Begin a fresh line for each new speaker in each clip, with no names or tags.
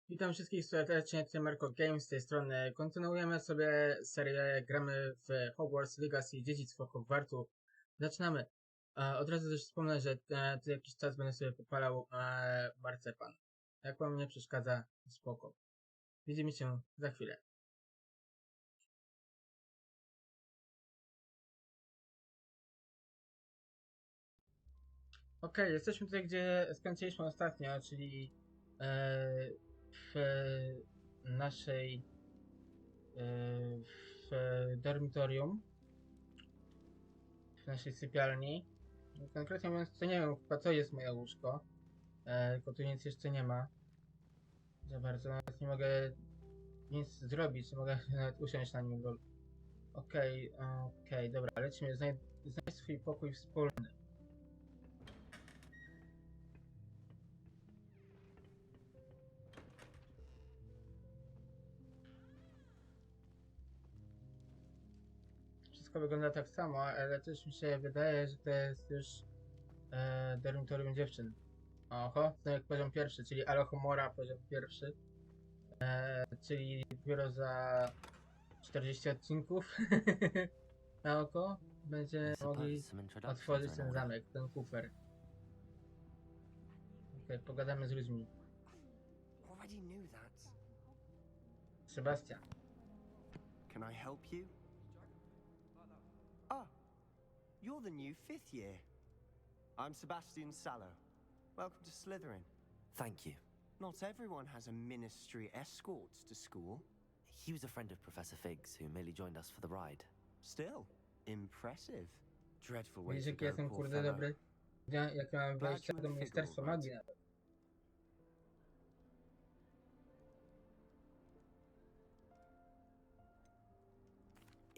Witam wszystkich serdecznie, tutaj MariukoGames z tej strony. Kontynuujemy sobie serię, gramy w Hogwarts Legacy, Dziedzictwo Hogwartu. Zaczynamy. Od razu też wspomnę, że tu jakiś czas będę sobie popalał marcepan. Jak wam nie przeszkadza, spoko. Widzimy się za chwilę. Okej, jesteśmy tutaj, gdzie skończyliśmy ostatnio, czyli w naszej w dormitorium, w naszej sypialni. Konkretnie mówiąc, to nie wiem chyba co jest moje łóżko, tylko tu nic jeszcze nie ma za bardzo, nawet nie mogę nic zrobić, nie mogę nawet usiąść na nim. Okej, dobra, lecimy, znajdź swój pokój wspólny. Wszystko wygląda tak samo, ale też mi się wydaje, że to jest już dormitorium dziewczyn. Oho, znowu poziom pierwszy, czyli Alohomora poziom pierwszy. Czyli dopiero za 40 odcinków na oko będziemy mogli otworzyć ten zamek, ten kufer. Okej, pogadamy z ludźmi. Sebastian.
Can I help you? Ah, you're the new 5th year. I'm Sebastian Sallow. Welcome to Slytherin.
Thank you.
Not everyone has a ministry escort to school.
He was a friend of Professor Fig's who merely joined us for the ride.
Still, impressive. Dreadful way
Widzisz,
to
jaki
go,
jestem
poor
kurde
fellow.
dobry? Jak ja mam wejście do Ministerstwa Magii nawet.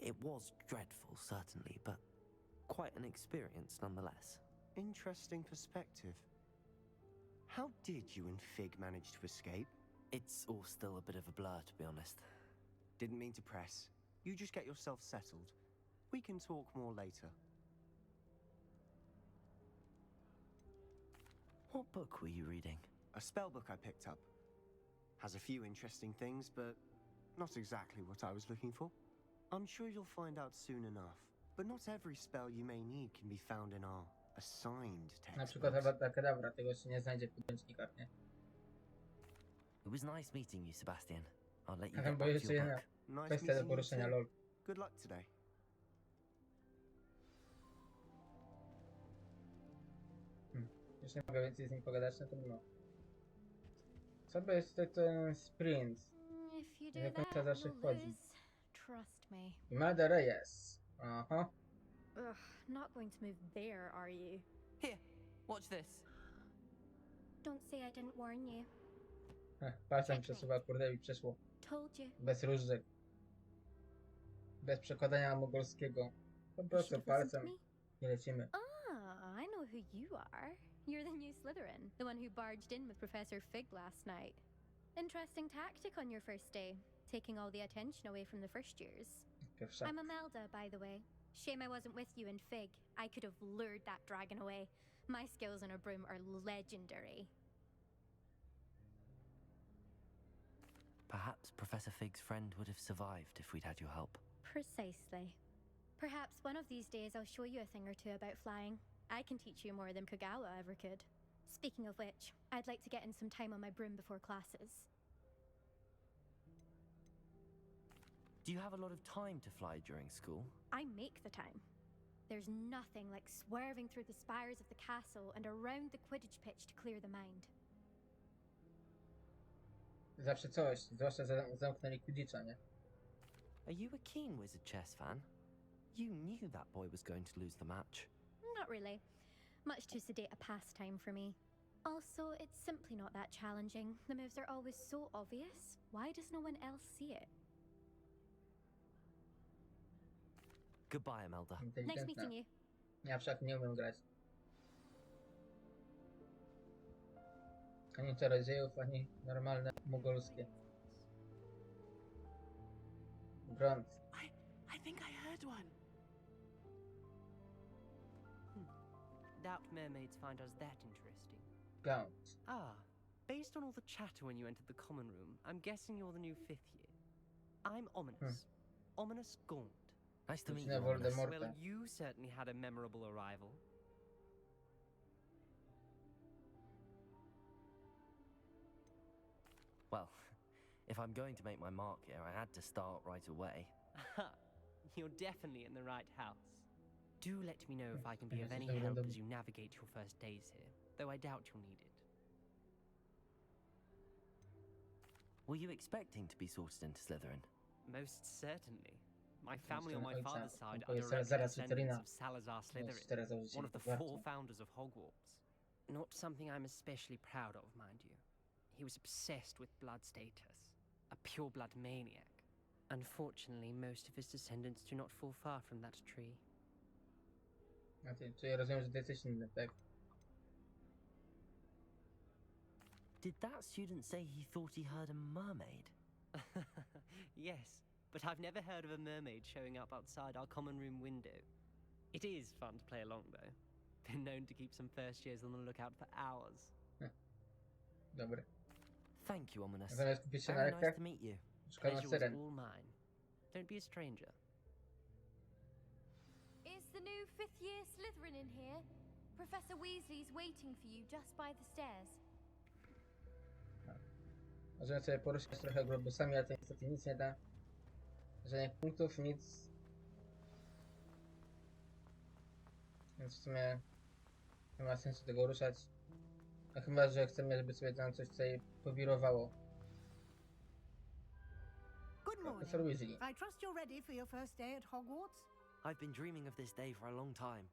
It was dreadful, certainly, but quite an experience nonetheless.
Interesting perspective. How did you and Fig manage to escape?
It's all still a bit of a blur, to be honest.
Didn't mean to press. You just get yourself settled. We can talk more later.
What book were you reading?
A spell book I picked up. Has a few interesting things, but not exactly what I was looking for. I'm sure you'll find out soon enough. But not every spell you may need can be found in our assigned
Na przykład
textbooks.
Avada Kedavra, tego się nie znajdzie w podręcznikach, nie?
It was nice meeting you, Sebastian. I'll let you
Ja
get
bo
back to
jeszcze
your
jedna
book.
Nice
kwestia do
meeting you
poruszenia,
too.
lol.
Good luck today.
Już nie mogę więcej z nim pogadać, no to no. Co by jest ten sprint?
If you
Nie
do
do końca
that,
zawsze
you'll
wchodzi.
lose. Trust me.
Imelda Reyes. Aha.
Ugh, not going to move there, are you?
Here, watch this.
Don't say I didn't warn you.
Palcem przesuwa, kurde, i przeszło.
Told you.
Bez różdżek. Bez przekładania mogolskiego. Po
You
prostu
should have listened to
palcem
me.
i lecimy.
Ah, I know who you are. You're the new Slytherin, the one who barged in with Professor Fig last night. Interesting tactic on your first day, taking all the attention away from the first years.
Pierwsza.
I'm Imelda, by the way. Shame I wasn't with you in Fig. I could have lured that dragon away. My skills on a broom are legendary.
Perhaps Professor Fig's friend would have survived if we'd had your help.
Precisely. Perhaps one of these days I'll show you a thing or two about flying. I can teach you more than Kagawa ever could. Speaking of which, I'd like to get in some time on my broom before classes.
Do you have a lot of time to fly during school?
I make the time. There's nothing like swerving through the spires of the castle and around the Quidditch pitch to clear the mind.
Zawsze coś, zwłaszcza zamknęli Quidditcha, nie?
Are you a keen Wizard chess fan? You knew that boy was going to lose the match.
Not really. Much too sedate a pastime for me. Also, it's simply not that challenging. The moves are always so obvious. Why does no one else see it?
Goodbye, Imelda.
Nice
Inteligentna.
meeting you.
Ja wszak nie umiem grać. Ani czarodziejów, ani normalne mogolskie. Grunt.
I think I heard one. Doubt mermaids find us that interesting.
Gaunt.
Ah,
Based on all the chatter when you entered the common room, I'm guessing you're the new 5th year. I'm Ominous. Ominous Gaunt.
Nice to meet
Ucznia
you, Ominous.
Voldemorta.
Well, you certainly had a memorable arrival.
Well, if I'm going to make my mark here, I had to start right away.
You're definitely in the right house. Do let me know if I can be
Yes,
of any
I will
help
do.
as you navigate your first days here, though I doubt you'll need it.
Were you expecting to be sorted into Slytherin?
Most certainly. My family on my
ojca,
father's side
to
are
jest
direct
zaraz
descendants
Slytherina.
of Salazar Slytherin,
Teraz
one
założyciel
of the
Hogwartu.
4 founders of Hogwarts. Not something I'm especially proud of, mind you. He was obsessed with blood status, a pure-blood maniac. Unfortunately, most of his descendants do not fall far from that tree.
A ty, czyli rozumiem, że ty jesteś inny, tak?
Did that student say he thought he heard a mermaid?
Yes, but I've never heard of a mermaid showing up outside our common room window. It is fun to play along, though. Been known to keep some first years on the lookout for hours.
Dobry.
Thank you, Ominous.
Zamiast kupić się na
Very nice
lekcjach,
to meet you.
szukam na
Pleasure was
syren.
all mine. Don't be a stranger.
Is the new 5th year Slytherin in here? Professor Weasley's waiting for you just by the stairs.
Możemy sobie poruszać trochę globusami, ale to niestety nic nie da. Żadnych punktów, nic. Więc w sumie nie ma sensu tego ruszać. A chyba, że chcemy, żeby sobie tam coś tutaj powirowało.
Good
Profesor
morning.
Weasley.
I trust you're ready for your first day at Hogwarts?
I've been dreaming of this day for a long time.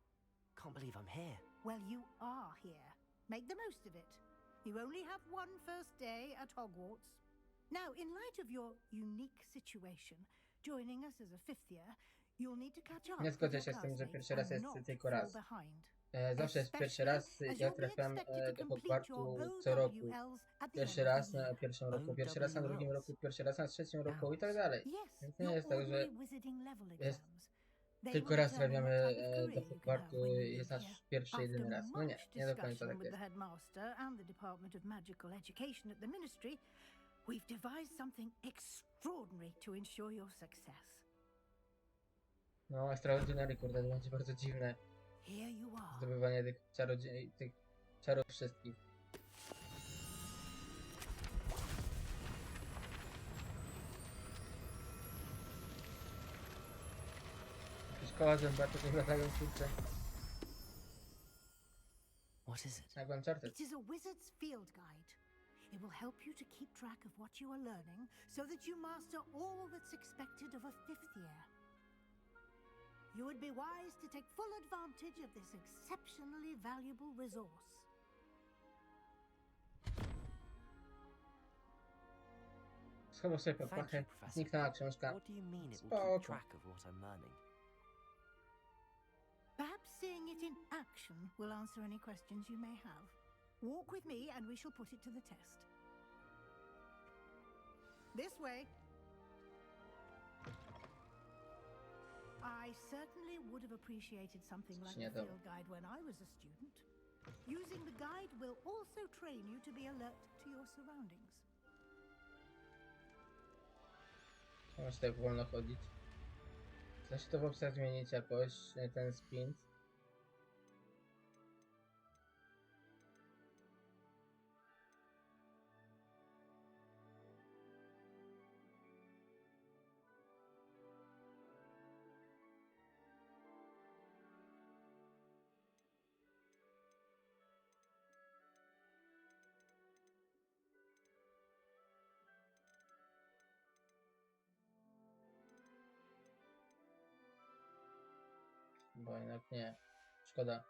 Can't believe I'm here.
Well, you are here. Make the most of it. You only have one first day at Hogwarts. Now, in light of your unique situation, joining us as a 5th year, you'll need to catch up
Nie
with
zgodzę
your
się z tym, że
classmates
pierwszy raz
and
jest
not
tylko
fall
raz.
behind.
Zawsze jest pierwszy raz, ja trafiam do Hogwartu co roku. Pierwszy raz na pierwszym roku, pierwszy raz na drugim roku, pierwszy raz na trzecim roku i tak dalej. Więc nie jest tak, że jest tylko raz trafiamy do Hogwartu i jest nasz pierwszy, jedyny raz. No nie, nie do końca tak jest.
We've devised something extraordinary to ensure your success.
No, Extraordinary, kurde, to będzie bardzo dziwne
Here you are.
zdobywanie tych czarodziej, tych czarów wszystkich. Szkoła zębata, to latają kurczę.
What is it?
Jak Uncharted.
It is a wizard's field guide. It will help you to keep track of what you are learning so that you master all that's expected of a 5th year. You would be wise to take full advantage of this exceptionally valuable resource.
Schował sobie pod
Thank
pachę,
you, Professor.
zniknęła książka.
What do you mean it will
Spoko.
keep track of what I'm learning?
Perhaps seeing it in action will answer any questions you may have. Walk with me and we shall put it to the test. This way. I certainly would have appreciated something like
Nie
the
to.
field guide when I was a student. Using the guide will also train you to be alert to your surroundings.
Możesz tak wolno chodzić. Da się to w opcjach zmienić jakoś, ten sprint. Bo jednak nie. Szkoda.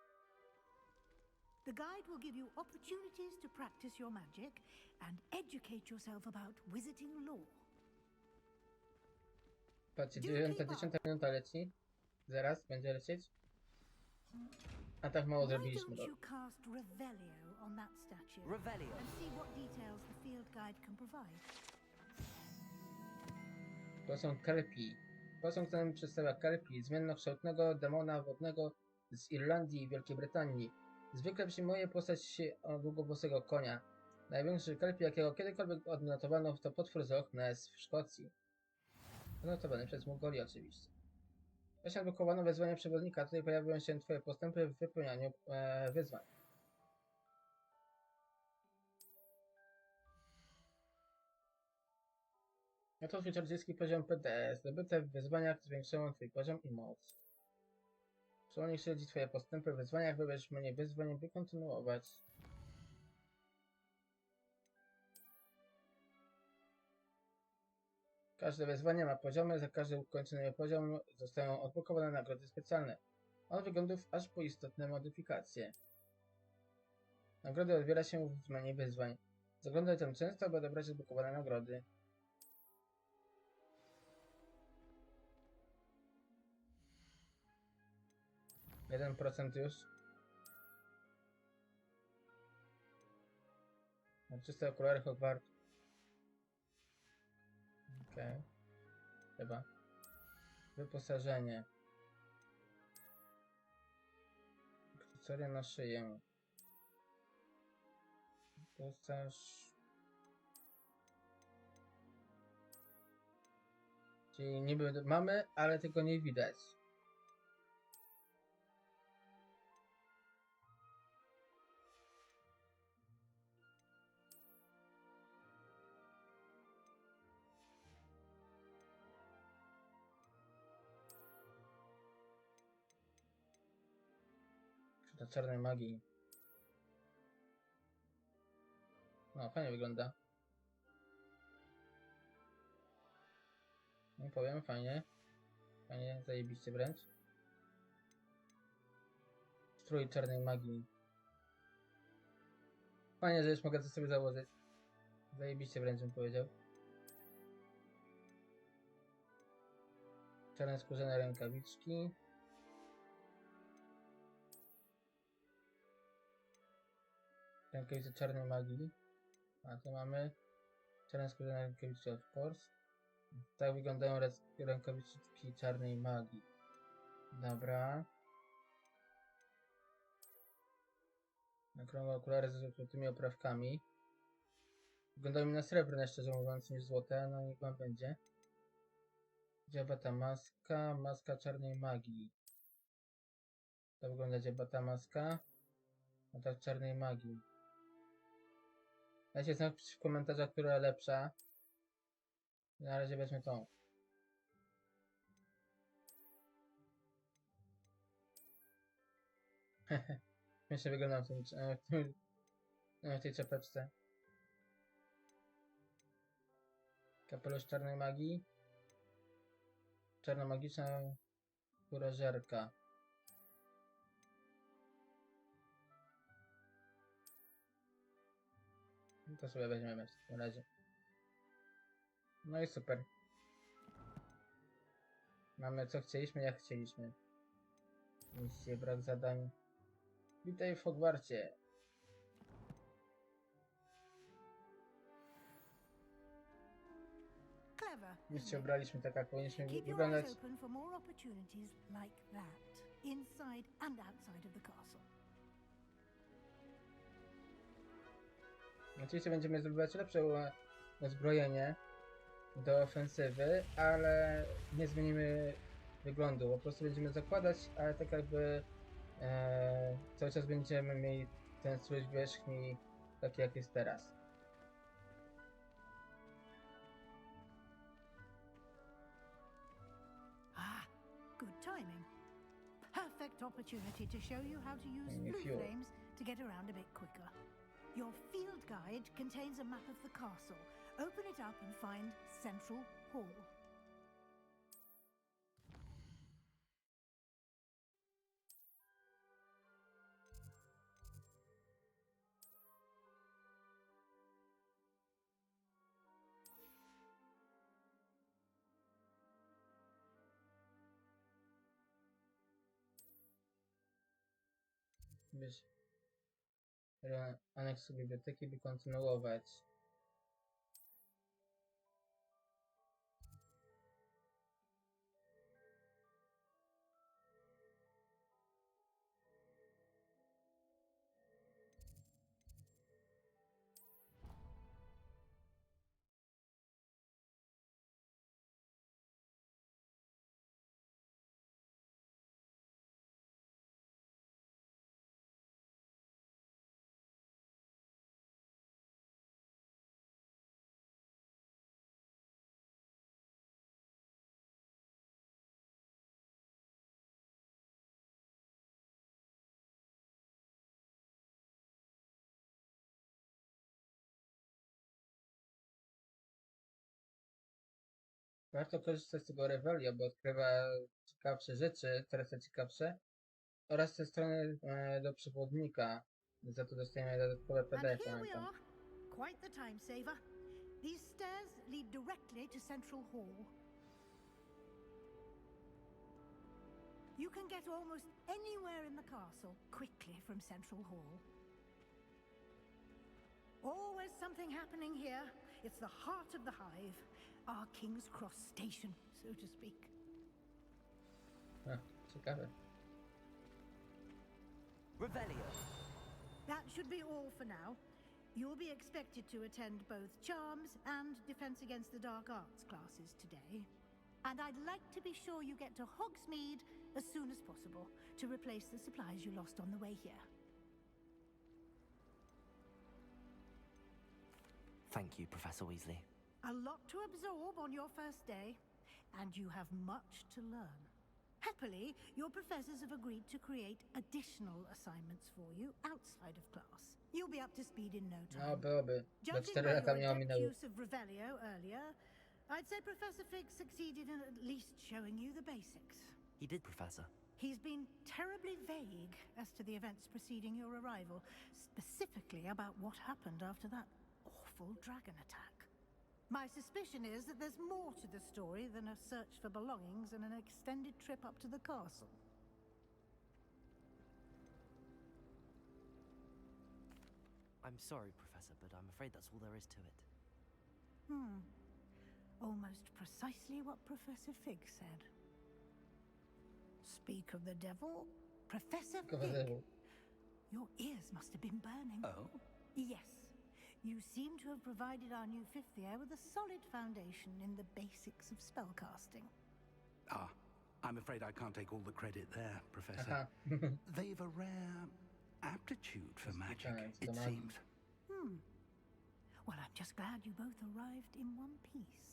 The guide will give you opportunities to practice your magic and educate yourself about wizarding lore.
Patrzcie, 9:10 minuta leci. Zaraz będzie lecieć. A tak mało
Why
zrobiliśmy.
don't you cast Revelio on that statue
Revelio.
and see what details the field guide can provide?
To są Kelpie. Posąg ten przedstawia Kelpie, zmiennokształtnego demona wodnego z Irlandii i Wielkiej Brytanii. Zwykle przyjmuje postać długowłosego konia. Największy kelp, jakiego kiedykolwiek odnotowano, to potwór z Loch Ness w Szkocji. Odnotowany przez Mugoli oczywiście. Właśnie odblokowano wezwanie przewodnika. Tutaj pojawią się twoje postępy w wypełnianiu wyzwań. No to twój czarodziejski poziom PD. Zdobyte w wyzwaniach zwiększają twój poziom i moc. Przewodnik śledzi twoje postępy w wyzwaniach. Wybierz menu wyzwań, by kontynuować. Każde wyzwanie ma poziomy, za każdy ukończony poziom zostają odblokowane nagrody specjalne. Od wyglądów aż po istotne modyfikacje. Nagrody odbiera się w menu wyzwań. Zaglądaj tam często, aby odebrać odblokowane nagrody. Jeden procent już. Mam czyste okulary Hogwartu. Okej. Chyba. Wyposażenie. Akcesoria na szyję. Wyposaż... Czyli niby mamy, ale tego nie widać. Do czarnej magii. No, fajnie wygląda. Nie powiem, fajnie. Fajnie, zajebiście wręcz. Strój czarnej magii. Fajnie, że już mogę to sobie założyć. Zajebiście wręcz bym powiedział. Czarne skórzane rękawiczki. Rękawice czarnej magii. A tu mamy czarne skórzane rękawiczki od Force. Tak wyglądają rękawiczki czarnej magii. Dobra. Okrągłe okulary z złotymi oprawkami. Wyglądają mi na srebrne, szczerze mówiąc, niż złote. No niech wam będzie. Dziabata maska. Maska czarnej magii. To wygląda dziabata maska. A tak czarnej magii. Dajcie znać w komentarzach, która lepsza. Na razie weźmy tą. Śmiesznie wyglądam w tej czapeczce. Kapelusz czarnej magii. Czarna magiczna kurażerka. To sobie weźmiemy w takim razie. No i super. Mamy co chcieliśmy, jak chcieliśmy. Misje, brak zadań. Witaj w Hogwarcie.
Clever.
Już się ubraliśmy tak, jak powinniśmy
Keep your
wyglądać.
eyes open for more opportunities like that, inside and outside of the castle.
Oczywiście będziemy zdobywać lepsze uzbrojenie do ofensywy, ale nie zmienimy wyglądu. Po prostu będziemy zakładać, ale tak jakby cały czas będziemy mieli ten strój wierzchni taki jak jest teraz.
Ah, good timing. Perfect opportunity to show you how to use
Only
blue
fuel.
flames to get around a bit quicker. Your field guide contains a map of the castle. Open it up and find Central Hall.
Wiesz, aneks biblioteki, by kontynuować. Warto korzystać z tego Revelio, bo odkrywa ciekawsze rzeczy, coraz to ciekawsze, oraz te strony do przewodnika. Za to dostajemy dodatkowe
And
PDF.
here we are. Quite the time saver. These stairs lead directly to Central Hall. You can get almost anywhere in the castle quickly from Central Hall. Always something happening here. It's the heart of the hive, our King's Cross station, so to speak.
Ciekawe.
Revelio.
That should be all for now. You'll be expected to attend both Charms and Defense Against the Dark Arts classes today. And I'd like to be sure you get to Hogsmeade as soon as possible to replace the supplies you lost on the way here.
Thank you, Professor Weasley.
A lot to absorb on your first day, and you have much to learn. Happily, your professors have agreed to create additional assignments for you outside of class. You'll be up to speed in no time.
No, byłoby. Bo
Judging
4
by
lata
your
mnie
adept
ominęły.
use of Revelio earlier, I'd say Professor Fig succeeded in at least showing you the basics.
He did, Professor.
He's been terribly vague as to the events preceding your arrival, specifically about what happened after that awful dragon attack. My suspicion is that there's more to the story than a search for belongings and an extended trip up to the castle.
I'm sorry, Professor, but I'm afraid that's all there is to it.
Almost precisely what Professor Fig said. Speak of the devil, Professor Fig. Your ears must have been burning.
Oh?
Yes. You seem to have provided our new fifth year with a solid foundation in the basics of spellcasting.
Ah, I'm afraid I can't take all the credit there, Professor. They've a rare aptitude for magic, it seems.
Well, I'm just glad you both arrived in one piece.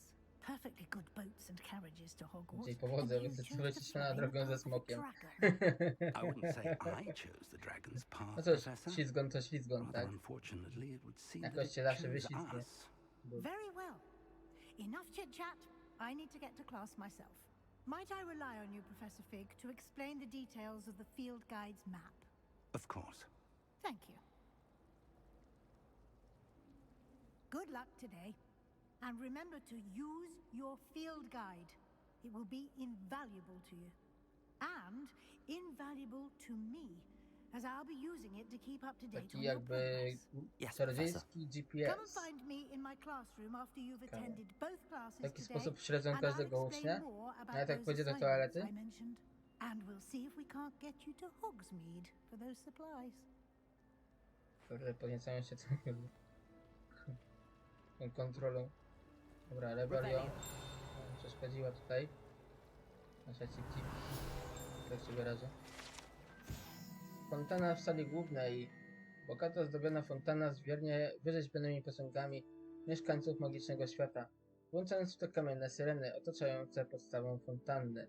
Perfectly good boats and carriages to Hogwarts.
Dzień powodzenia,
and you
zdecydowałeś
chose
się
to
na
fly
drogę ze
above the
smokiem.
dragon.
I wouldn't say I chose the dragon's path,
No cóż,
Professor.
ślizgon to ślizgon,
Rather
tak?
unfortunately, it would seem
Jakoś
that
się
it
zawsze
chose
wyślizgnie.
us.
Very well. Enough chit-chat. I need to get to class myself. Might I rely on you, Professor Fig, to explain the details of the field guide's map?
Of course.
Thank you. Good luck today. And remember to use your field guide. It will be invaluable to you. And invaluable to me, as I'll be using it to keep up to date
Taki
on your
jakby
progress.
Yes,
czarodziejski
Come and
GPS.
find me in my classroom after you've
Ciekawe.
attended both classes
W taki
today,
sposób śledzą
and I'll
każdego
explain
ucznia.
more about
A jak tak
those
pójdzie do
assignments
toalety?
I mentioned. And we'll see if we can't get you to Hogsmeade for those supplies.
Kurde, podniecają się tą kontrolą. Dobra, Revelio. Przeszkodziła tutaj. Nasza cipci. Tak się wyrażę. Fontana w sali głównej. Bogato zdobiona fontana z wiernie wyrzeźbionymi posągami mieszkańców magicznego świata. Włączając w to kamienne syreny otaczające podstawą fontanny.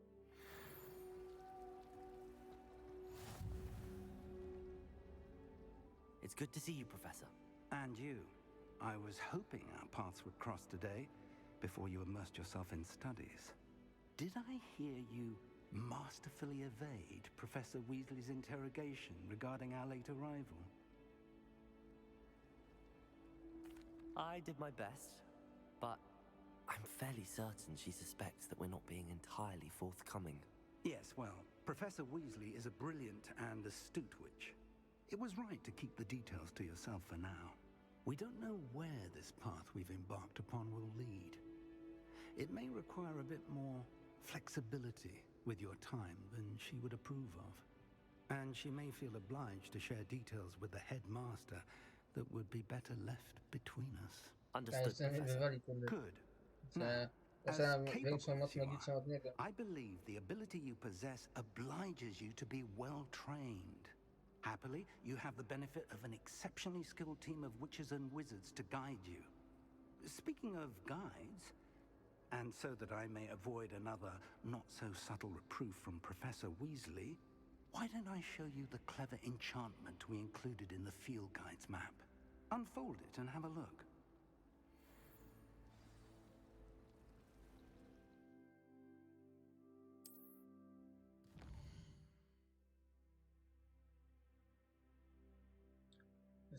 It's good to see you, Professor.
And you. I was hoping our paths would cross today before you immersed yourself in studies. Did I hear you masterfully evade Professor Weasley's interrogation regarding our late arrival?
I did my best, but I'm fairly certain she suspects that we're not being entirely forthcoming.
Yes, well, Professor Weasley is a brilliant and astute witch. It was right to keep the details to yourself for now. We don't know where this path we've embarked upon will lead. It may require a bit more flexibility with your time than she would approve of. And she may feel obliged to share details with the headmaster that would be better left between us.
Understood,
Jeszcze nie
Professor.
wywali, kurde.
Good.
Że
As
posiadam
capable
większą moc
as you are,
magiczną od niego.
I believe the ability you possess obliges you to be well trained. Happily, you have the benefit of an exceptionally skilled team of witches and wizards to guide you. Speaking of guides, and so that I may avoid another not-so-subtle reproof from Professor Weasley, why don't I show you the clever enchantment we included in the field guide's map? Unfold it and have a look.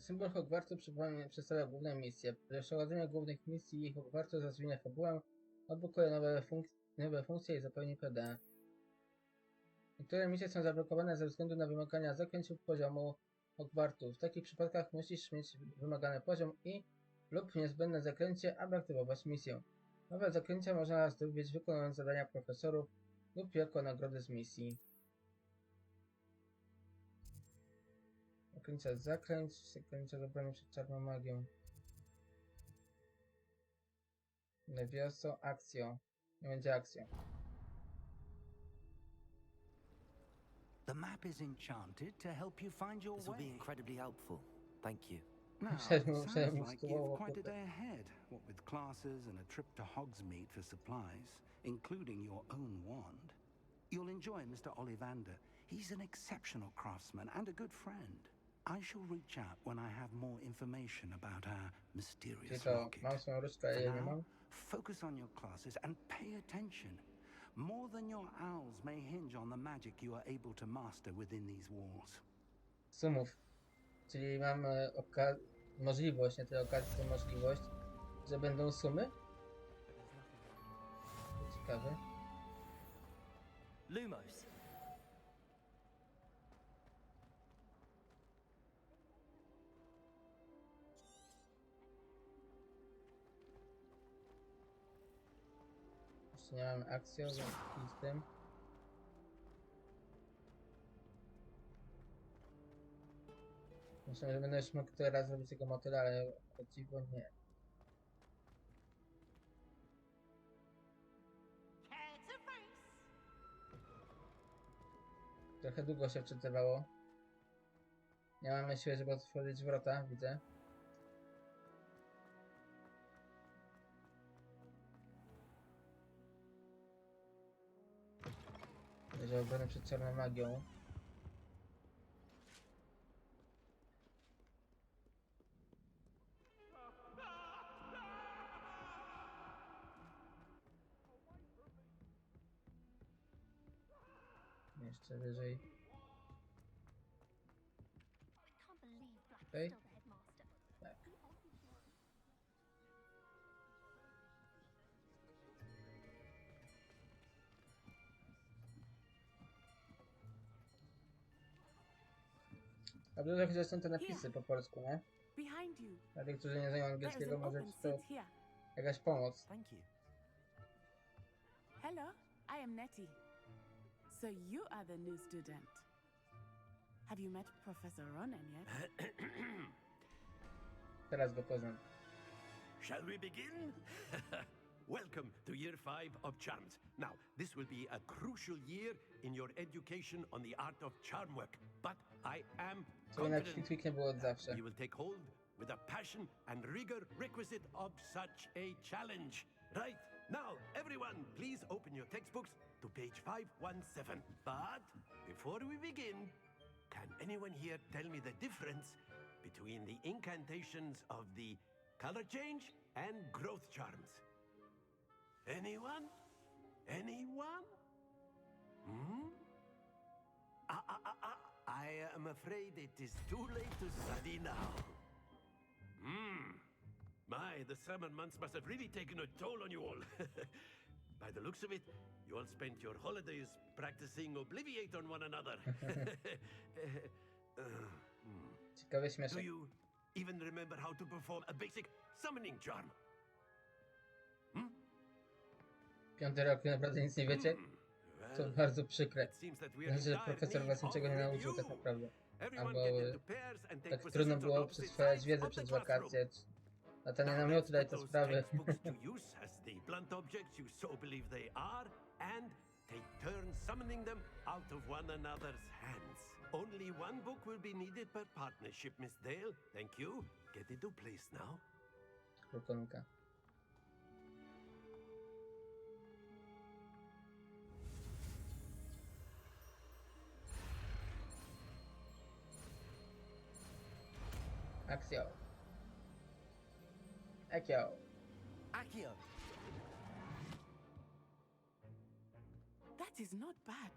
Symbol Hogwartu przedstawia główną misję. Dla przeprowadzenia głównych misji Hogwartu rozwinie fabułę, odblokuje nowe funkcje i zapełni PD. Niektóre misje są zablokowane ze względu na wymagania zaklęć lub poziomu Hogwartu. W takich przypadkach musisz mieć wymagany poziom lub niezbędne zaklęcie, aby aktywować misję. Nowe zaklęcia można zdobyć wykonując zadania profesorów lub jako nagrody z misji. Zaklęcia zaklęcia zabrania przed czarną magią. Lewioso, akcją. Nie będzie akcją.
The map is enchanted to help you find your
This will be
way.
incredibly helpful. Thank you.
Now, it sounds like you've quite a day ahead, what with classes and a trip to Hogsmeade for supplies, including your own wand. You'll enjoy Mr. Ollivander. He's an exceptional craftsman and a good friend. I shall reach out when I have more information about our mysterious rocket.
Mam swoją różdżkę,
For
ja nie
now,
mam.
focus on your classes and pay attention. More than your owls may hinge on the magic you are able to master within these walls.
Sumów. Czyli mamy możliwość, nie tyle okazję, to możliwość, że będą sumy? Ciekawe.
Lumos.
Jeszcze nie mamy akcją, więc z tym. Myślę, że będę już mógł teraz zrobić tego motyla, ale o dziwo nie. Trochę długo się wczytywało. Nie mamy siły, żeby otworzyć wrota, widzę. Będzie obrony przed czarną magią. Jeszcze wyżej. Okej. Tak. A dużo że są te napisy po polsku, nie?
Behind you.
Dla tych, którzy nie znają
There's
angielskiego,
an
może
open
ci to
seat here.
jakaś pomoc.
Thank you.
Hello, I am Nettie. So you are the new student. Have you met Professor Ronan yet?
Teraz go poznam.
Shall we begin? Welcome to year 5 of charms. Now, this will be a crucial year in your education on the art of charm work, but I am
Co jednak
confident
Flitwick nie było od zawsze.
you will take hold with the passion and rigor requisite of such a challenge. Right, now, everyone, please open your textbooks to page 517. But before we begin, can anyone here tell me the difference between the incantations of the color change and growth charms? Anyone? Anyone? Hmm? I am afraid it is too late to study now. My, the summer months must have really taken a toll on you all. By the looks of it, you all spent your holidays practicing Obliviate on one another.
Ciekawy
Do
śmieszek.
you even remember how to perform a basic summoning charm?
Piąty rok naprawdę nic nie wiecie? To
Well,
bardzo przykre.
it seems that we are
Znaczy, że
in dire
profesor
need
was
of
niczego nie nauczył tak
review.
naprawdę.
Everyone
Albo
get into pairs and take
tak trudno
positions on
było
opposite
przyswajać
sides
wiedzę
of the
przez
classroom.
wakacje. Latanie
Now
namiotu
let's
daje
put
te
those
sprawy.
textbooks to use as the blunt objects you so believe they are, and take turns summoning them out of one another's hands. Only one book will be needed per partnership, Miss Dale. Thank you. Get into place now.
Krukonka. Akcjo. Ekio.
Accio.
That is not bad.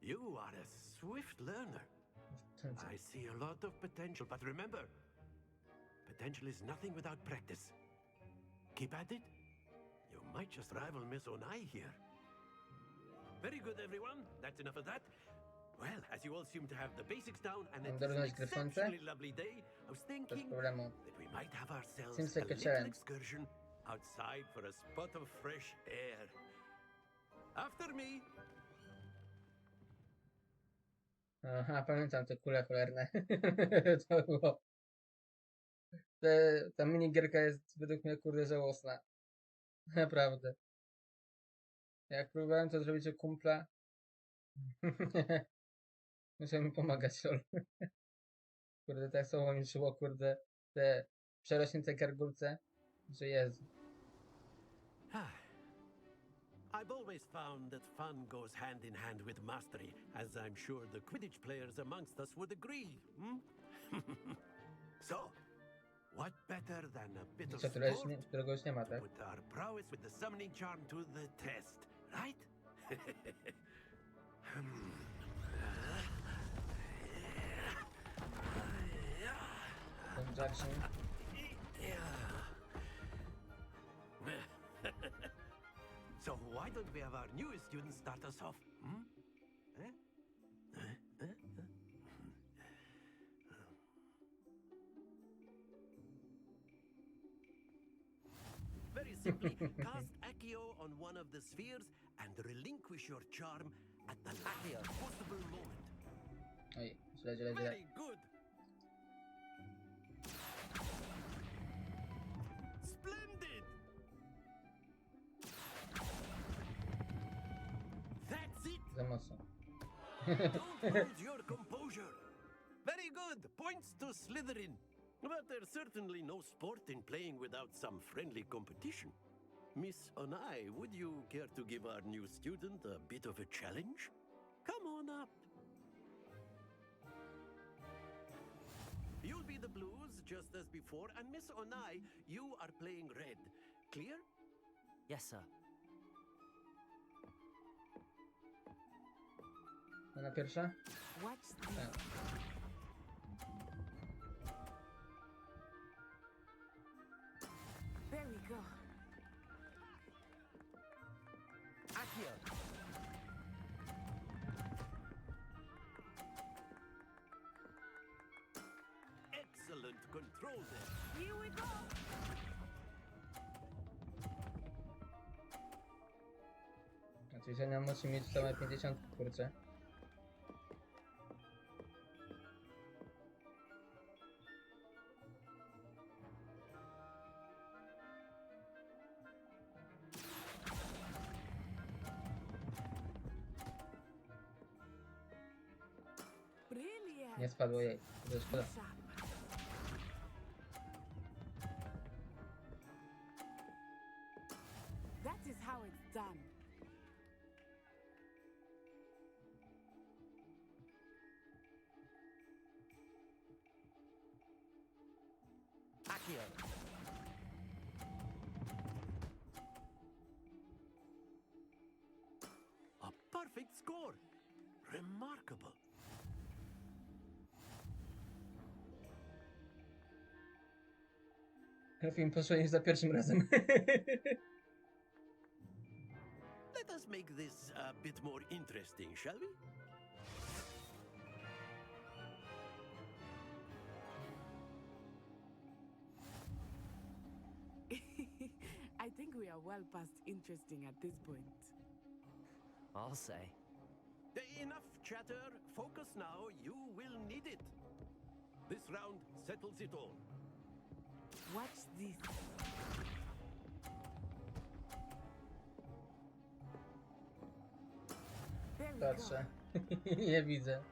You are a swift learner.
rozpoczęcie.
I see a lot of potential, but remember, potential is nothing without practice. Keep at it. You might just rival Miss Onai here. Very good, everyone. That's enough of that. Well, as you all seem to have the basics down, and it's an
Dorwać gry słońce?
exceptionally lovely day, I was
Bez
thinking
problemu.
that we might have ourselves
Seems
a
like a
little
challenge.
excursion outside for a spot of fresh air. After me.
Aha, pamiętam te kule cholerne. To było. Ta minigierka jest według mnie kurde żałosna. Naprawdę. Jak próbowałem to zrobić u kumpla, musiał mi pomagać, lol. Kurde, tak słowo mi szło, kurde, te przerośnięte gargulce, że Jezu.
I've always found that fun goes hand in hand with mastery, as I'm sure the Quidditch players amongst us would agree. Hmm? So, what better than a bit of
Co,
sport
którego już nie ma,
to
tak?
put our prowess with the summoning charm to the test, right?
Ten Jackson.
So why don't we have our newest student start us off? Hmm? Very simply, cast Accio on one of the spheres and relinquish your charm at the last possible moment.
Oj, źle.
Very good. Splendid. That's it.
Za mocno.
Don't lose your composure. Very good. Points to Slytherin. But there's certainly no sport in playing without some friendly competition. Miss Onai, would you care to give our new student a bit of a challenge? Come on up. You'll be the blues, just as before, and Miss Onai, you are playing red. Clear?
Yes, sir.
Ona pierwsza?
Watch this.
Tak.
There we go.
Accio.
Excellent control there.
Here we go.
Oczywiście ona musi mieć całe 50, kurczę.
Brilliant.
Nie spadło jej. To szkoda.
Sharp. That is how it's done.
Accio.
A perfect score. Remarkable.
Lepiej mi poszło niż za pierwszym razem.
Let us make this a bit more interesting, shall we?
I think we are well past interesting at this point.
I'll say.
Enough chatter. Focus now. You will need it. This round settles it all.
Watch this. There we go.
Patrzę. Nie widzę.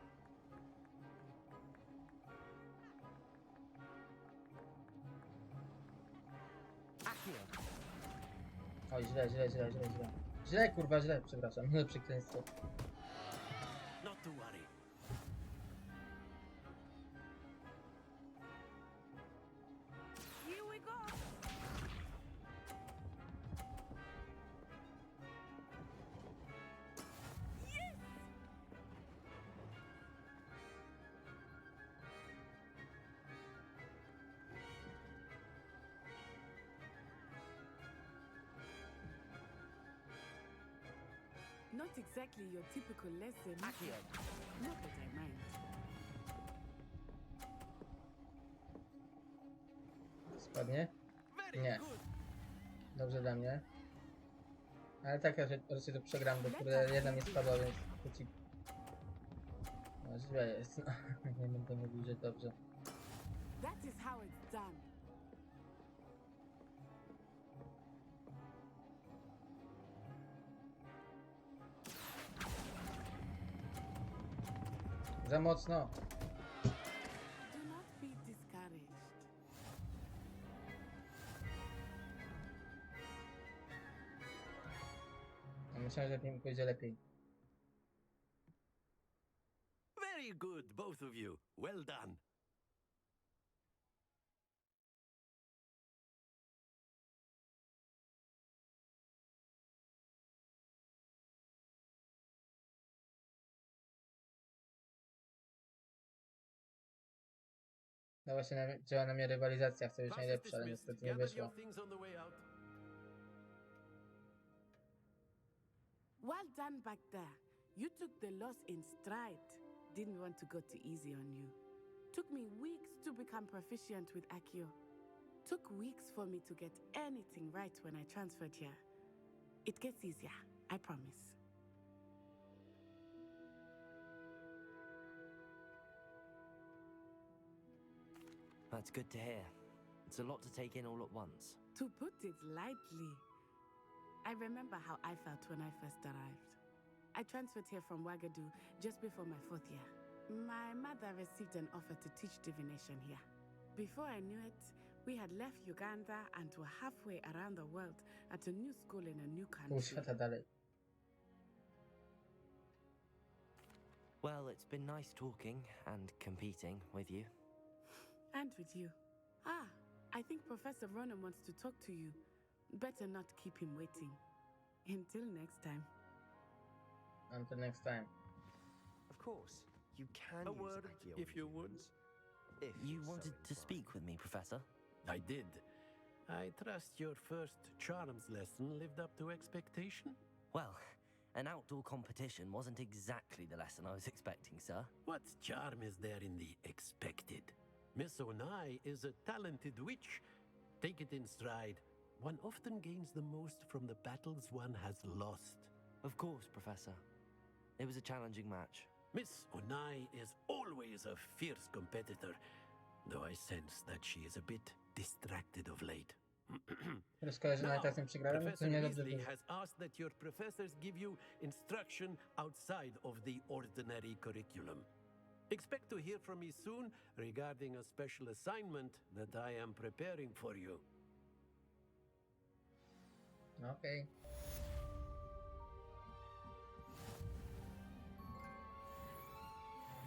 Accio.
Oj, źle. Źle, kurwa, źle, przepraszam. Przekleństwo.
Not to worry.
Here we go. Yes! Not exactly your typical lesson.
Accio.
Not that I mind.
Spadnie?
Very
Nie.
good.
Dobrze dla mnie. Ale tak raczej to przegram, bo kurde jedna mi spadła, więc to ci... No źle jest, no. Nie będę mówił, że dobrze.
That is how it's done.
Za mocno.
Do not be discouraged.
No, myślałem, że mi pójdzie lepiej.
Very good, both of you. Well done.
No właśnie działa na mnie rywalizacja, chcę być
Class is
najlepszy, ale
dismissed.
niestety nie
Gather
wyszło.
your things on the way out.
Well done back there. You took the loss in stride. Didn't want to go too easy on you. Took me weeks to become proficient with Accio. Took weeks for me to get anything right when I transferred here. It gets easier, I promise.
That's good to hear. It's a lot to take in all at once.
To put it lightly, I remember how I felt when I first arrived. I transferred here from Wagadu just before my 4th year. My mother received an offer to teach divination here. Before I knew it, we had left Uganda and were halfway around the world at a new school in a new
Pół
country.
świata dalej.
Well, it's been nice talking and competing with you.
And with you. Ah, I think Professor Ronan wants to talk to you. Better not keep him waiting. Until next time.
Until next time.
Of course, you can
A
use
word,
Accio
if you
on
would.
humans, if
You
so
wanted to speak with me, Professor?
I did. I trust your first charms lesson lived up to expectation?
Well, an outdoor competition wasn't exactly the lesson I was expecting, sir.
What charm is there in the expected? Miss Onai is a talented witch. Take it in stride. One often gains the most from the battles one has lost.
Of course, Professor. It was a challenging match.
Miss Onai is always a fierce competitor, though I sense that she is a bit distracted of late.
Rozkojarzę, że nawet
Now,
tak z tym przegrałem, to
Professor
nie dobrze
Weasley
było.
has asked that your professors give you instruction outside of the ordinary curriculum. Expect to hear from me soon regarding a special assignment that I am preparing for you.
Okej.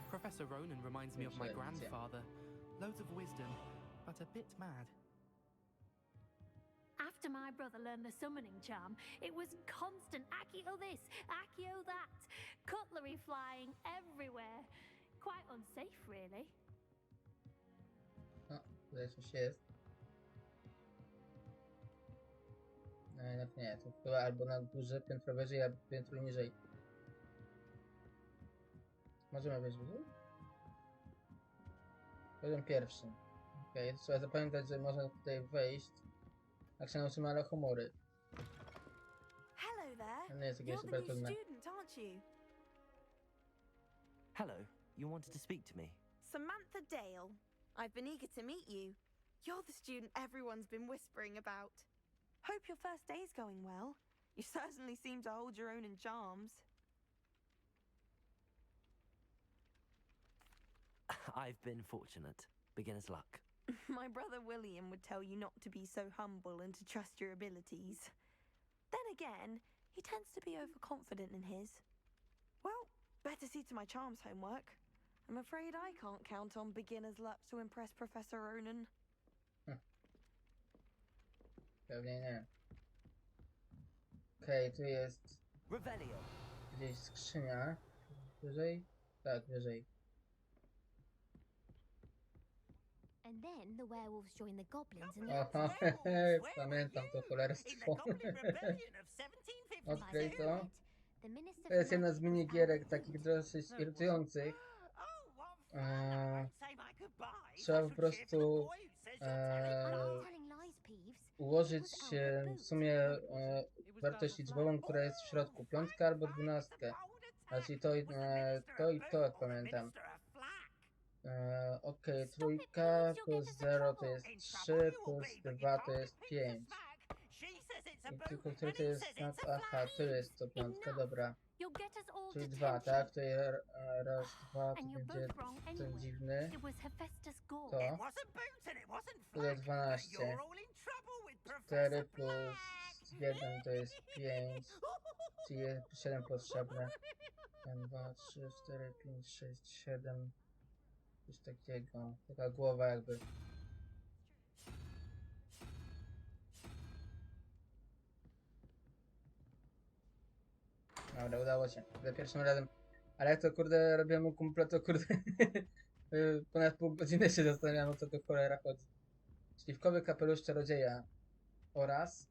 Professor Ronan reminds me of my
Dobrze,
grandfather. Loads of wisdom, but a bit mad.
After my brother learned the summoning charm, it was constant Accio this, Accio that, cutlery flying everywhere. Quite unsafe, really.
No, tutaj coś jest. No jednak nie, to chyba albo na górze piętro wyżej, albo piętro niżej. Możemy wejść wyżej? Poziom pierwszy. Okej, to trzeba zapamiętać, że można tutaj wejść, jak się nauczymy alohomory.
Hello there.
To nie jest jakieś
You're the
super
new
trudne.
student, aren't you?
Hello, you wanted to speak to me?
Samantha Dale. I've been eager to meet you. You're the student everyone's been whispering about. Hope your first day's going well. You certainly seem to hold your own in charms.
I've been fortunate. Beginner's luck.
My brother William would tell you not to be so humble and to trust your abilities. Then again, he tends to be overconfident in his. Well, better see to my charms homework. I'm afraid I can't count on beginner's luck to impress Professor Ronan.
Pewnie nie. Okej, tu jest
Revelio.
gdzieś skrzynia. Wyżej? Tak, wyżej.
And then the werewolves join the goblins and
Oho, pamiętam to cholerstwo. Odkryj to. To jest jedna z minigierek takich dosyć irytujących. Trzeba po prostu ułożyć w sumie wartość liczbową, która jest w środku. 5 albo 12. Znaczy to i to, jak pamiętam. Ok, trójka plus 0 to jest 3, plus 2 to jest 5. I tylko który to jest... Aha, to jest to piątka, dobra. Czyli 2, tak? To jest raz, 2, to będzie ten dziwny. To. To jest 12. 4 plus 1 to jest 5. Czyli jest 7 potrzebne. 1, 2, 3, 4, 5, 6, 7. Coś takiego. Taka głowa jakby. Dobra, udało się. Za pierwszym razem. Ale jak to kurde robiłem u kumpla, to kurde ponad pół godziny się zastanawiałem, o co to cholera chodzi. Śliwkowy kapelusz czarodzieja oraz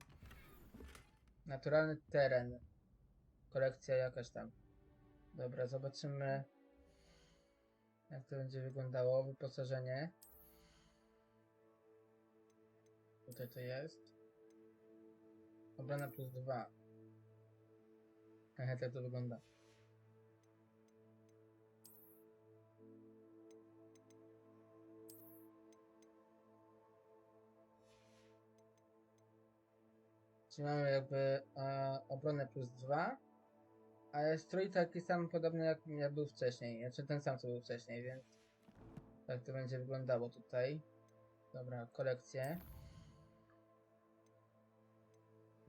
naturalny teren. Kolekcja jakaś tam. Dobra, zobaczymy, jak to będzie wyglądało. Wyposażenie. Tutaj to jest. Obrona plus 2. Hehe, tak to wygląda. Czyli mamy jakby obronę plus 2, ale strój taki sam podobny jak był wcześniej, znaczy ten sam co był wcześniej, więc tak to będzie wyglądało tutaj. Dobra, kolekcje.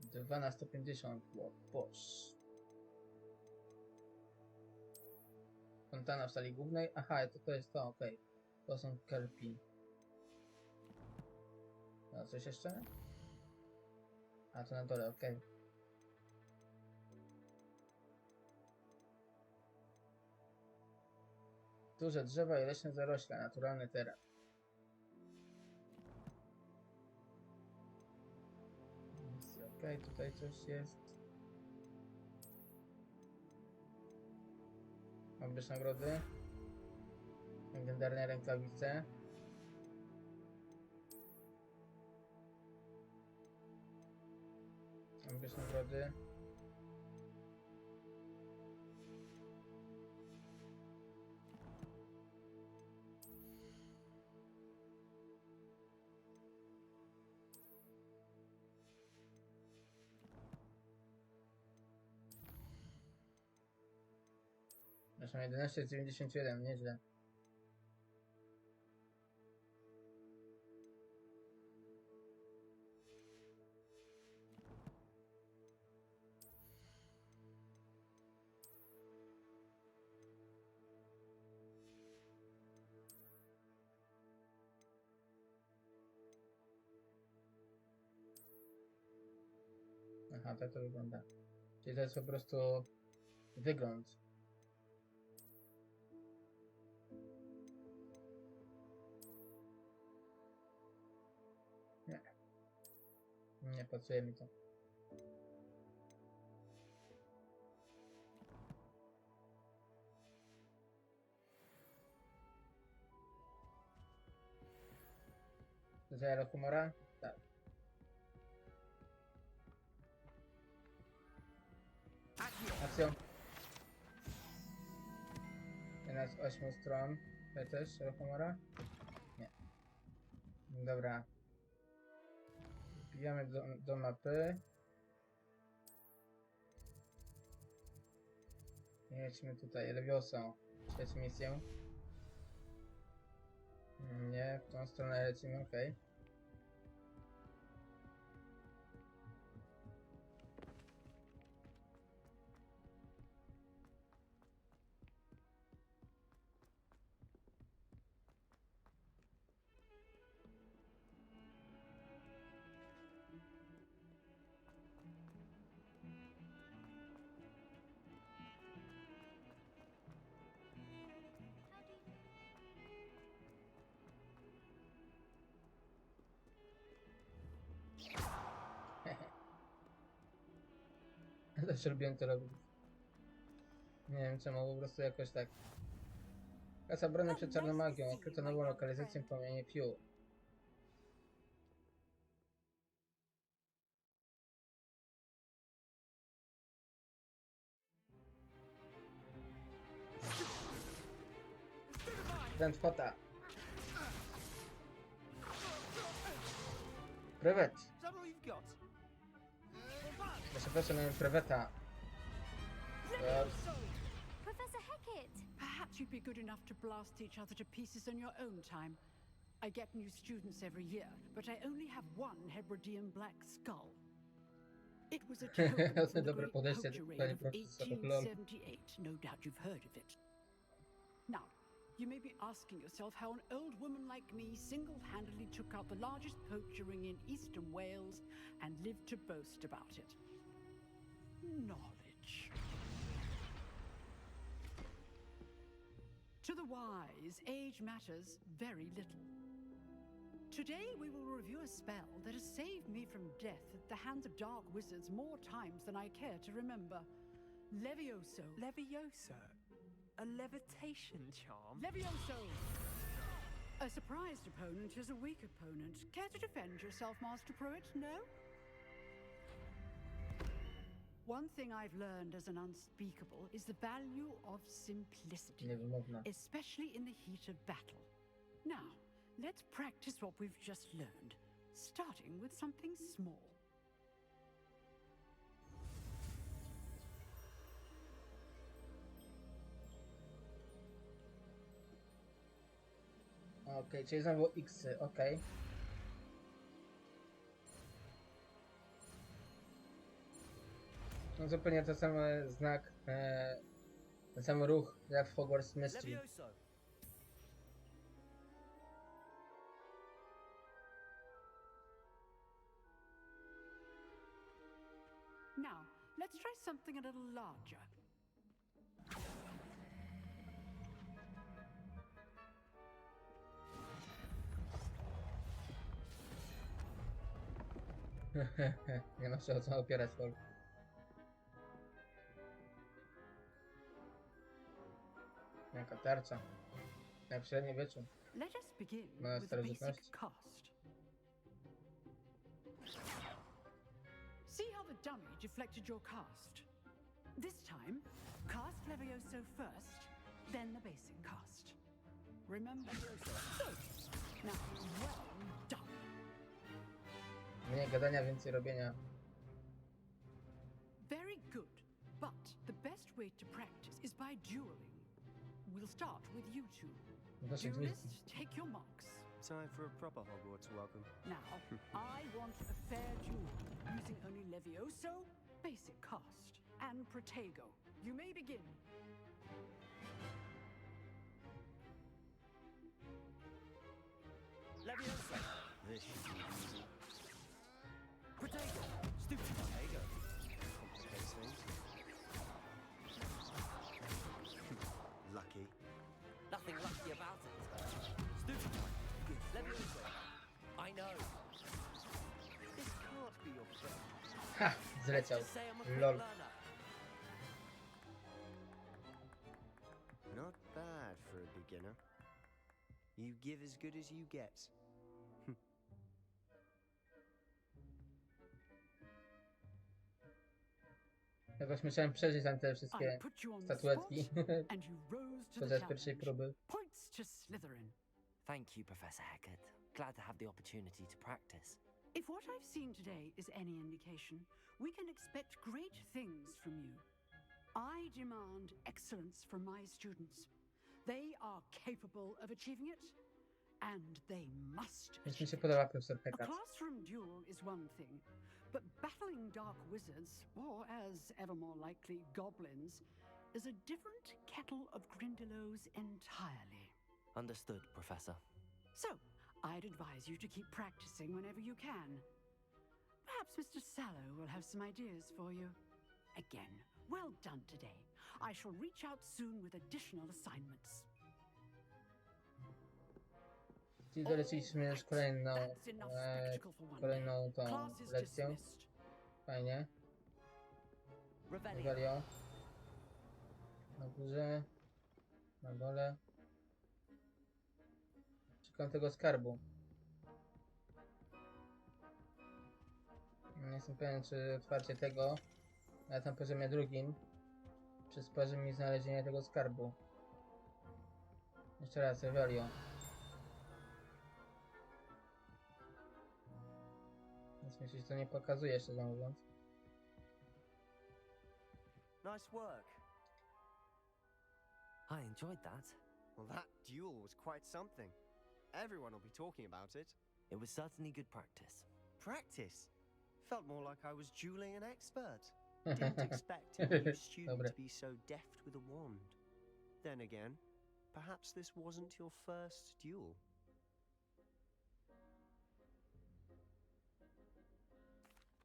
2 na 150, boż. Fontana w sali głównej, aha, to jest to, okej. To są kelpi. No, coś jeszcze? A, to na dole, okej. Duże drzewa i leśne zarośla, naturalny teren. Okej, tutaj coś jest. Odbierz nagrody. Legendarne rękawice. Odbierz nagrody. Zresztą 11 z 91, nieźle. Aha, tak to wygląda. Czyli to jest po prostu wygląd. Nie. Nie pasuje mi to. Zero humora? Tak. Akcja. Jedna z 8 stron. To też zero humora? Nie. Dobra. Wbijamy do mapy. I lecimy tutaj, lewiosą. Śledź misję. Nie, w tą stronę lecimy, okej. Też lubię to robić. Nie wiem czemu, po prostu jakoś tak. Kasa obrony przed czarną magią. Odkryto nową lokalizację w promienie Pew. Student Fota. Prywet. Proszę, mamy pryweta.
Professor Hecat!
Perhaps you'd be good enough to blast each other to pieces on your own time. I get new students every year, but I only have one Hebridean black skull. It was a token from the great poacher raid of 1878. No doubt you've heard of it. Now, you may be asking yourself how an old woman like me single-handedly took out the largest poacher ring in eastern Wales and lived to boast about it. Knowledge. To the wise, age matters very little. Today we will review a spell that has saved me from death at the hands of dark wizards more times than I care to remember. Levioso.
Levioso? A levitation charm?
Levioso! A surprised opponent is a weak opponent. Care to defend yourself, Master Pruitt? No? One thing I've learned as an unspeakable is the value of simplicity, especially in the heat of battle. Now, let's practice what we've just learned, starting with something small.
Okej, czyli znowu X, okej. No zupełnie to sam znak, ten sam ruch jak w Hogwarts Mystery.
Now, let's try something a little larger.
Nie ma się o co opierać, lol. Jaka tarcza. Jak w średniowieczu.
Let us begin
Na
with a basic
starożytności.
cast. See how the dummy deflected your cast? This time, cast Levioso first, then the basic cast. Remember? Now, well done.
Mniej gadania, więcej robienia.
Very good, but the best way to practice is by dueling. We'll start with you two. Duelists, take your marks.
Time for a proper Hogwarts welcome.
Now, I want a fair duel, using only Levioso, basic cast, and Protego. You may begin.
Levioso! This should be easy. Protego! Stupid Protego! Complicates things.
Lucky.
Nothing lucky about it. Stupid. Levioso. I know. This can't be your friend.
Ha! Zleciał.
Just say I'm a quick
Lol.
learner.
Not bad for a beginner. You give as good as you get.
Jakoś musiałem przeżyć tam te wszystkie statuetki. Podczas pierwszej próby.
Points to Slytherin.
Thank you, Professor Hecat. Glad to have the opportunity to practice.
If what I've seen today is any indication, we can expect great things from you. I demand excellence from my students. They are capable of achieving it, and they must.
Więc mi się podoba profesor
A
Hecat.
classroom duel is one thing, but battling dark wizards, or as ever more likely, goblins, is a different kettle of Grindylows entirely.
Understood, Professor.
So, I'd advise you to keep practicing whenever you can. Perhaps Mr. Sallow will have some ideas for you. Again, well done today. I shall reach out soon with additional assignments.
Czyli doleciliśmy już kolejną tą lekcję. Fajnie. Revelio. Na górze. Na dole. Szukam tego skarbu. Nie jestem pewien, czy otwarcie tego na tym poziomie drugim przysporzy mi znalezienie tego skarbu. Jeszcze raz, Evelio. Więc mi się to nie pokazuje, szczerze mówiąc.
Nice work.
I enjoyed that.
Well, that duel was quite something. Everyone will be talking about it.
It was certainly good practice.
Practice? Felt more like I was dueling an expert. Didn't expect a new student to be so deft with a wand. Then again, perhaps this wasn't your first duel.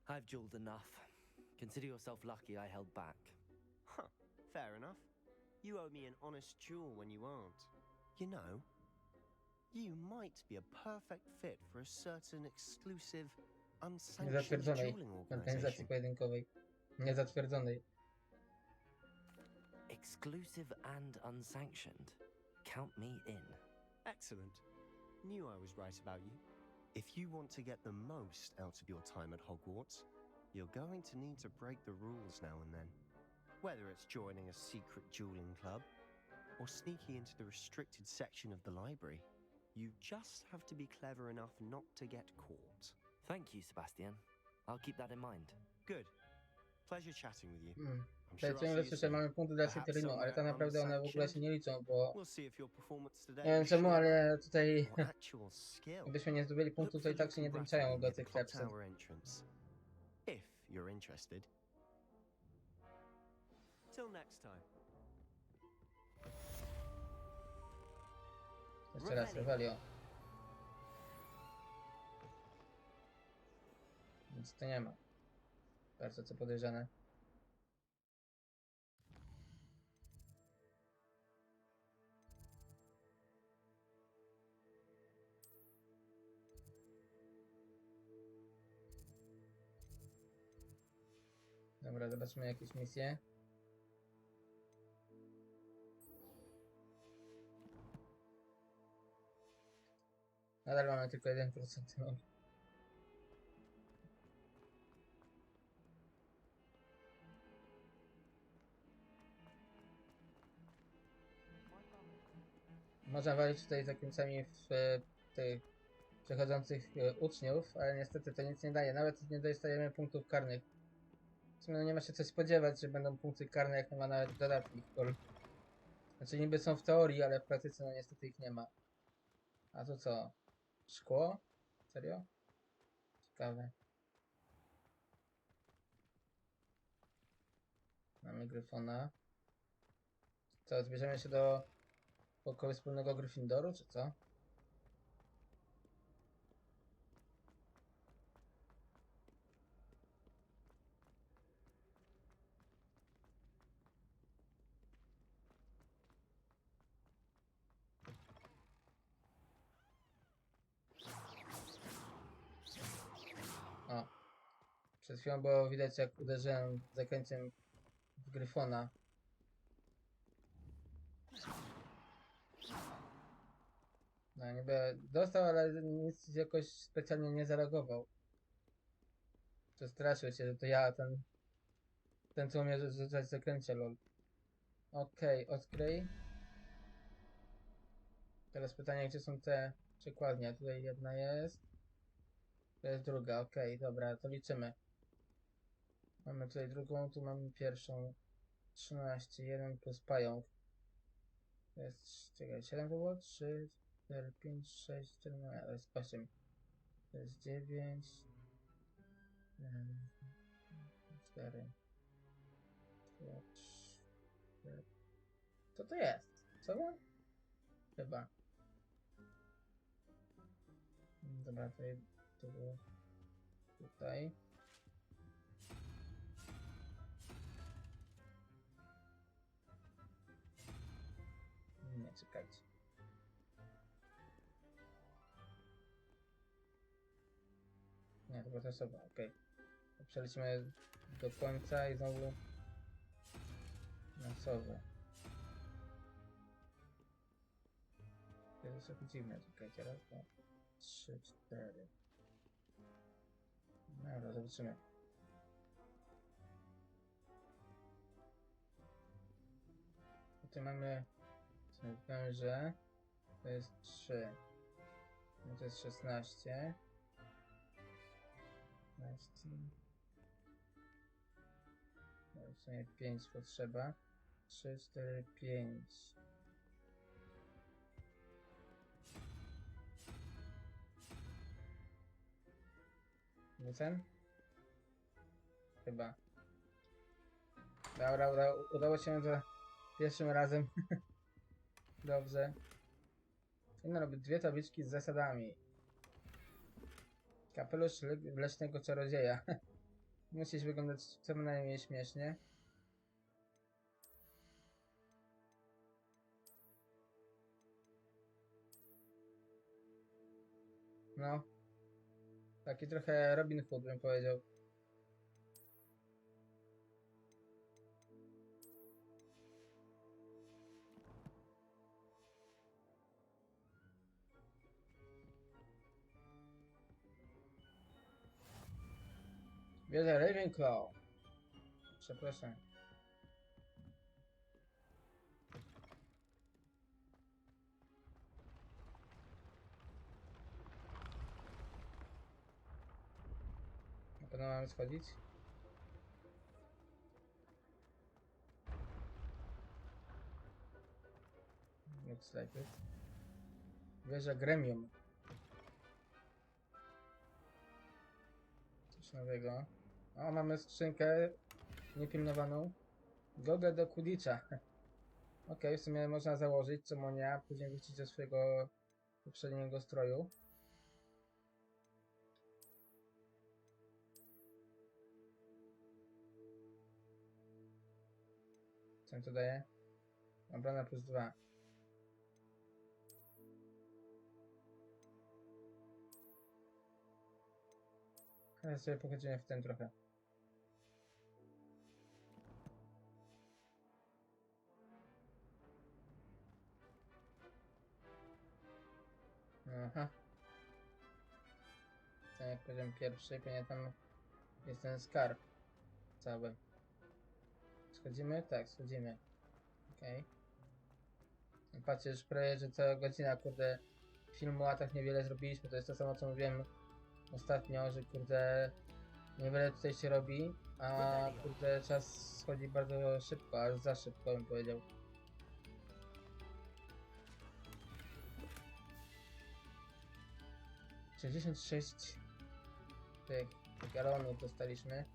I've dueled enough. Consider yourself lucky I held back.
Huh, fair enough. You owe me an honest duel when you aren't. You know, you might be a perfect fit for a certain exclusive, unsanctioned
Niezatwierdzonej
dueling
organizacji
organization.
pojedynkowej. Niezatwierdzonej.
Exclusive and unsanctioned. Count me in.
Excellent. Knew I was right about you. If you want to get the most out of your time at Hogwarts, you're going to need to break the rules now and then. Whether it's joining a secret dueling club or sneaking into the restricted section of the library, you just have to be clever enough not to get caught.
Thank you, Sebastian. I'll keep that in mind.
Good. Pleasure chatting with you.
Tutaj ciągle słyszę, mamy punkty dla Slytherinu, ale tak naprawdę one w ogóle się nie liczą, bo nie wiem czemu, ale tutaj gdybyśmy nie zdobyli punktów, to i tak się nie doliczają do tych lepszych.
If you're interested. Till next time.
Jeszcze raz, Revelio. Nic tu nie ma. Bardzo co podejrzane. Dobra, zobaczmy jakieś misje. Nadal mamy tylko 1%. Można walić tutaj zakrętami w tych przechodzących uczniów, ale niestety to nic nie daje. Nawet nie dostajemy punktów karnych. W sumie no nie ma się co spodziewać, że będą punkty karne, jak nie ma nawet dodatnich. Znaczy niby są w teorii, ale w praktyce no niestety ich nie ma. A to co? Szkło? Serio? Ciekawe. Mamy Gryfona. Co, zbierzemy się do pokoju wspólnego Gryffindoru, czy co? O. Przed chwilą było widać, jak uderzyłem zakręciem w Gryfona. No niby dostał, ale nic jakoś specjalnie nie zareagował. Przestraszył się, że to ja, ten co umie rzucać zakręcie, lol. Okej, odkryj. Teraz pytanie, gdzie są te przekładnie? Tutaj jedna jest. To jest druga, okej, dobra, to liczymy. Mamy tutaj drugą, tu mamy pierwszą. 13, 1 plus pająk. To jest, czekaj, 7 to było? 3, 4, 5, 6, 7, no to jest 8. To jest 9. 4. 4. Co to jest? Co mam? Chyba. Dobra, to było tutaj. Nie, czekajcie. Nie, to była ta osoba, okej. Przelecimy do końca i znowu na sowę. To jest trochę dziwne, czekajcie, raz, dwa, trzy, cztery. Dobra, zobaczymy. Tutaj mamy węże, to jest 3, no to jest 16. 15. No w sumie 5 potrzeba. 3, 4, 5. Ten? Chyba. Dobra, udało się za pierwszym razem. Dobrze. Powinno robić 2 tabliczki z zasadami. Kapelusz leśnego czarodzieja. Musisz wyglądać co najmniej śmiesznie. No. Taki trochę Robin Hood bym powiedział. Wieża Ravenclaw. Przepraszam. Na pewno mamy schodzić? Looks like it. Wieża Gremium. Coś nowego. O, mamy skrzynkę niepilnowaną. Gogle do Quidditcha. Okej, w sumie można założyć, co Monia, później wrócić do swojego poprzedniego stroju. Co mi to daje? Obrona plus 2. Teraz sobie pochodzimy w ten trochę. Aha. Ten jak poziom pierwszy, pamiętam, jest ten skarb cały. Schodzimy? Tak, schodzimy. Okej. Patrzcie, już prawie, że cała godzina, kurde, filmu a tak niewiele zrobiliśmy, to jest to samo, co mówiłem ostatnio, że kurde, niewiele tutaj się robi, a kurde, czas schodzi bardzo szybko, aż za szybko bym powiedział. Czy 66 tych galonów dostaliśmy.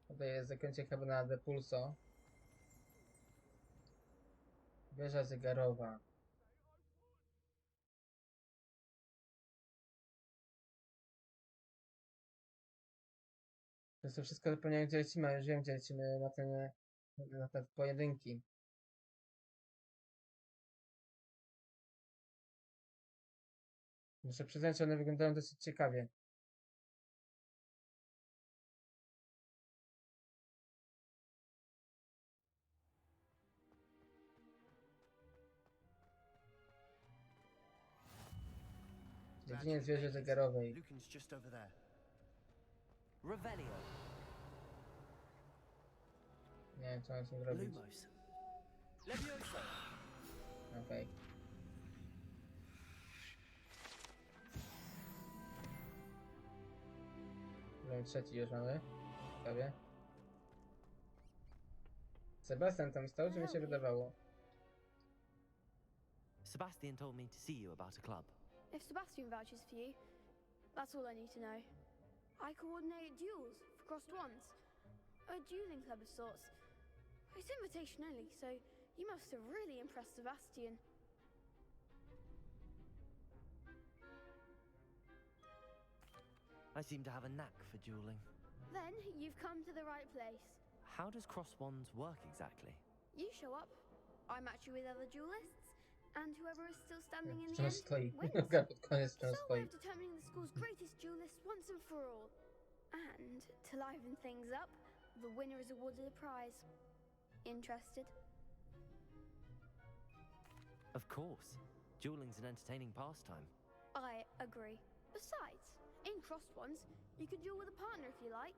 Tutaj jest zakończenie chyba na Depulso. Wieża zegarowa. To jest to wszystko zupełnie gdzie lecimy, już wiem gdzie lecimy na te pojedynki. Muszę przyznać, że one wyglądają dosyć ciekawie. Dziedziniec wieży zegarowej.
Lucan's just over there.
Revelio.
Nie wiem co mam z tym zrobić.
Lumos. Levioso.
Okej. Trzeci już mamy. Ciekawie. Sebastian tam stał, czy mi się wydawało?
Sebastian told me to see you about a club.
If Sebastian vouches for you, that's all I need to know. I coordinate duels for crossed wands. A dueling club of sorts. It's invitation only, so you must have really impressed Sebastian.
I seem to have a knack for dueling.
Then you've come to the right place.
How does cross wands work exactly?
You show up, I match you with other duelists, and whoever is still standing in the
Wciąż
end
stoi.
wins.
Pod koniec wciąż
It's our way
stoi.
of determining the school's greatest duelist once and for all. And to liven things up, the winner is awarded a prize. Interested?
Of course. Dueling's an entertaining pastime.
I agree. Besides, in crossed ones, you can duel with a partner if you like.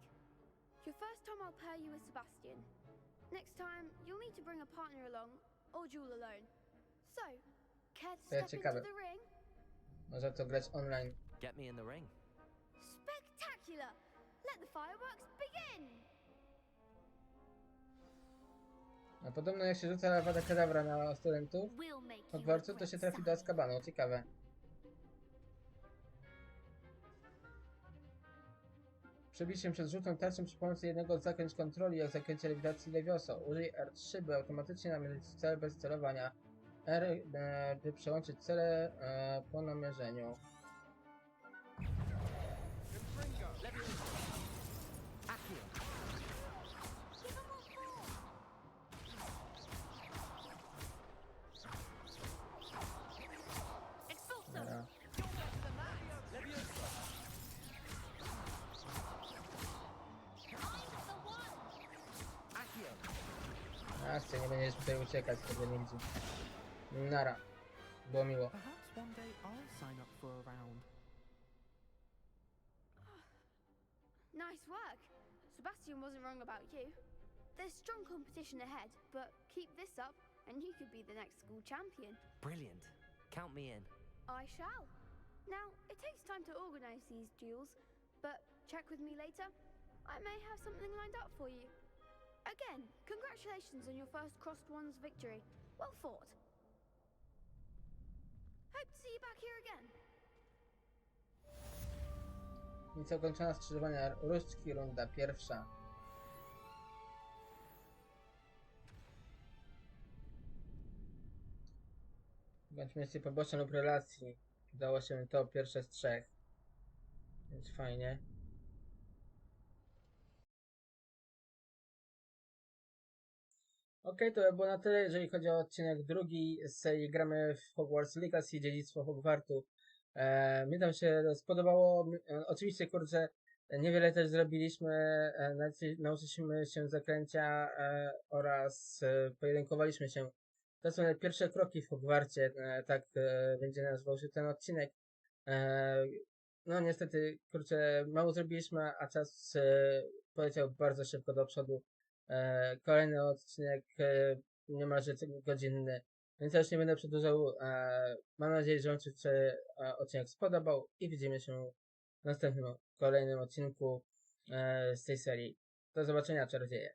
Your first time I'll pair you with Sebastian. Next time, you'll need to bring a partner along, or duel alone. So, care to step into the ring?
Można to grać online.
Get me in the ring.
Spectacular! Let the fireworks begin!
A podobno jak się rzuca Avada Kedavra na studentów Hogwartu, to się trafi do Azkabanu. Ciekawe. Przebić się przez żółtą tarczą przy pomocy jednego z zaklęć kontroli, jak zaklęcie lewitacji Levioso. Użyj R3, by automatycznie namierzyć cel bez celowania. R, by przełączyć cele po namierzeniu. Dobra. Akcja, nie będziesz tutaj uciekać, tego nie widzi. Nara. Było miło.
Perhaps one day I'll sign up for a round.
Nice work. Sebastian wasn't wrong about you. There's strong competition ahead, but keep this up and you could be the next school champion.
Brilliant. Count me in.
I shall. Now, it takes time to organize these duels, but check with me later. I may have something lined up for you. Again, congratulations on your first Crossed Ones victory. Well fought. Hope to see you back here again.
Misja ukończona, skrzyżowania różdżki, runda pierwsza. Bądź misję poboczną lub relacji. Udało się to pierwsze z 3. Więc fajnie. Okej, to było na tyle, jeżeli chodzi o odcinek drugi z serii Gramy w Hogwarts Legacy, Dziedzictwo Hogwartu. Mi tam się spodobało. Oczywiście, kurczę, niewiele też zrobiliśmy. Nauczyliśmy się zaklęcia oraz pojedynkowaliśmy się. To są pierwsze kroki w Hogwarcie, tak będzie nazywał się ten odcinek. No niestety, kurczę, mało zrobiliśmy, a czas poleciał bardzo szybko do przodu. Kolejny odcinek niemalże godzinny, więc ja już nie będę przedłużał. Mam nadzieję, że wam się odcinek spodobał i widzimy się w następnym, kolejnym odcinku z tej serii. Do zobaczenia, czarodzieje.